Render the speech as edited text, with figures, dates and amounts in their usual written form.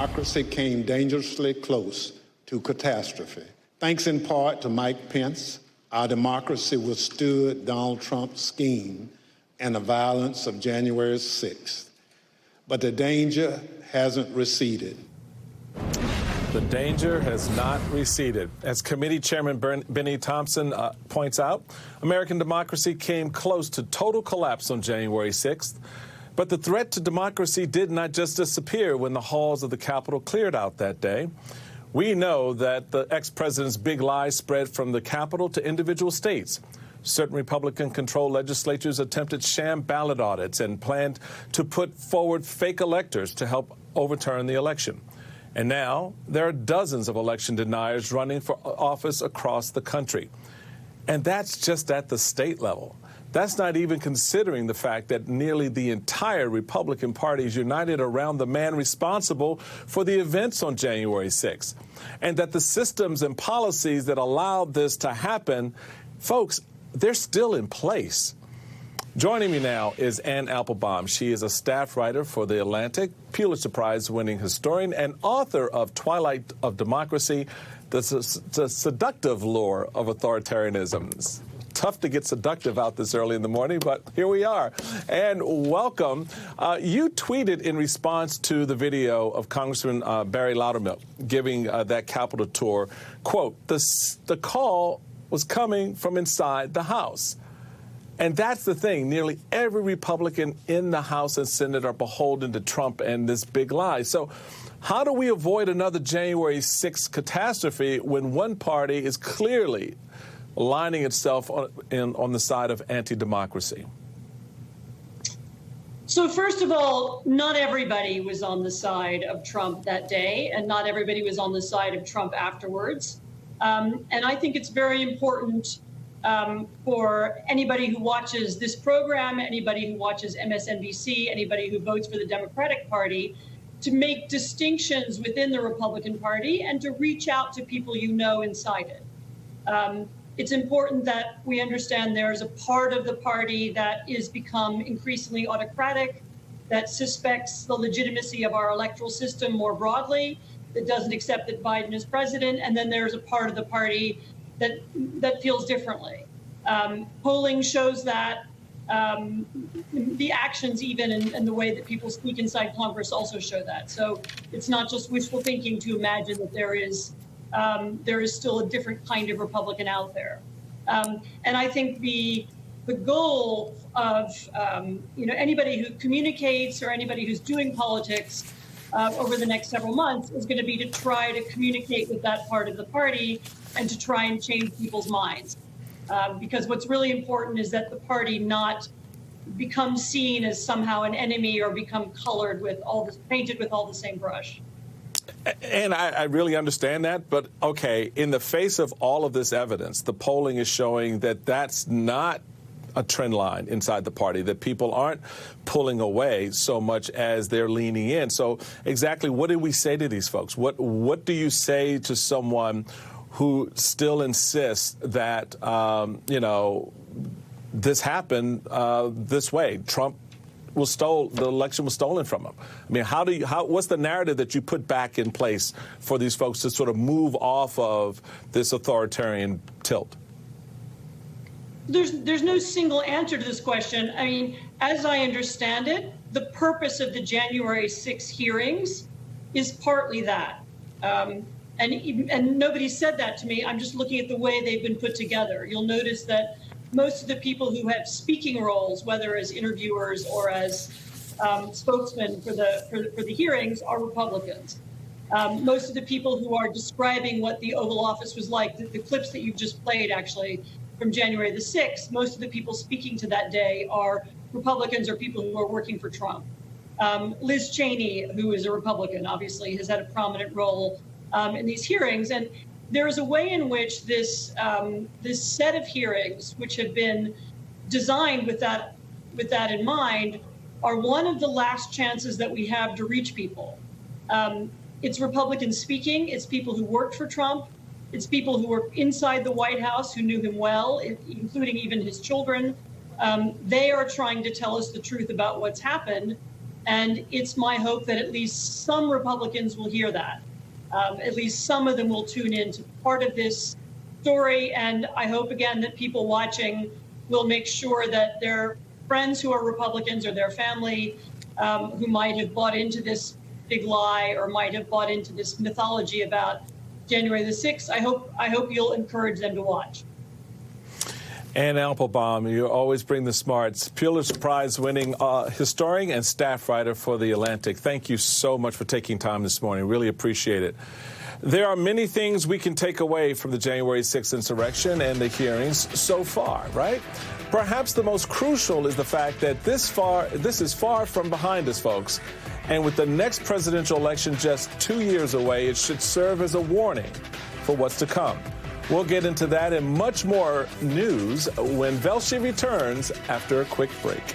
Democracy came dangerously close to catastrophe. Thanks in part to Mike Pence, our democracy withstood Donald Trump's scheme and the violence of January 6th. But the danger hasn't receded. The danger has not receded. As Committee Chairman Benny Thompson points out, American democracy came close to total collapse on January 6th. But the threat to democracy did not just disappear when the halls of the Capitol cleared out that day. We know that the ex-president's big lie spread from the Capitol to individual states. Certain Republican-controlled legislatures attempted sham ballot audits and planned to put forward fake electors to help overturn the election. And now there are dozens of election deniers running for office across the country. And that's just at the state level. That's not even considering the fact that nearly the entire Republican Party is united around the man responsible for the events on January 6th, and that the systems and policies that allowed this to happen, folks, they're still in place. Joining me now is Ann Applebaum. She is a staff writer for The Atlantic, Pulitzer Prize-winning historian, and author of Twilight of Democracy, the seductive lure of authoritarianism. It's tough to get seductive out this early in the morning, but here we are. And welcome. You tweeted in response to the video of Congressman Barry Loudermilk giving that Capitol tour, quote, the call was coming from inside the House. And that's the thing. Nearly every Republican in the House and Senate are beholden to Trump and this big lie. So how do we avoid another January 6th catastrophe when one party is clearly aligning itself on the side of anti-democracy? So first of all, not everybody was on the side of Trump that day, and not everybody was on the side of Trump afterwards. And I think it's very important for anybody who watches this program, anybody who watches MSNBC, anybody who votes for the Democratic Party, to make distinctions within the Republican Party and to reach out to people you know inside it. It's important that we understand there's a part of the party that is become increasingly autocratic, that suspects the legitimacy of our electoral system more broadly, that doesn't accept that Biden is president, and then there's a part of the party that feels differently. Polling shows that. The actions even and the way that people speak inside Congress also show that. So it's not just wishful thinking to imagine that there is still a different kind of Republican out there. And I think the goal of anybody who communicates or anybody who's doing politics over the next several months is going to be to try to communicate with that part of the party and to try and change people's minds. Because what's really important is that the party not become seen as somehow an enemy or become colored with painted with all the same brush. And I really understand that. But, OK, in the face of all of this evidence, the polling is showing that that's not a trend line inside the party, that people aren't pulling away so much as they're leaning in. So exactly what do we say to these folks? What do you say to someone who still insists that, this happened this way? The election was stolen from him. I mean, what's the narrative that you put back in place for these folks to sort of move off of this authoritarian tilt? There's no single answer to this question. I mean, as I understand it, the purpose of the January 6 hearings is partly that. And nobody said that to me. I'm just looking at the way they've been put together. You'll notice that most of the people who have speaking roles, whether as interviewers or as spokesmen for the hearings, are Republicans. Most of the people who are describing what the Oval Office was like, the clips that you've just played actually from January the 6th, most of the people speaking to that day are Republicans or people who are working for Trump. Liz Cheney, who is a Republican, obviously has had a prominent role in these hearings. And there is a way in which this set of hearings, which have been designed with that in mind, are one of the last chances that we have to reach people. It's Republicans speaking. It's people who worked for Trump. It's people who were inside the White House who knew him well, including even his children. They are trying to tell us the truth about what's happened. And it's my hope that at least some Republicans will hear that. At least some of them will tune in to part of this story. And I hope, again, that people watching will make sure that their friends who are Republicans or their family who might have bought into this big lie or might have bought into this mythology about January the 6th, I hope you'll encourage them to watch. Anne Applebaum, you always bring the smarts. Pulitzer Prize-winning historian and staff writer for The Atlantic. Thank you so much for taking time this morning. Really appreciate it. There are many things we can take away from the January 6th insurrection and the hearings so far, right? Perhaps the most crucial is the fact that this is far from behind us, folks. And with the next presidential election just 2 years away, it should serve as a warning for what's to come. We'll get into that and much more news when Velshi returns after a quick break.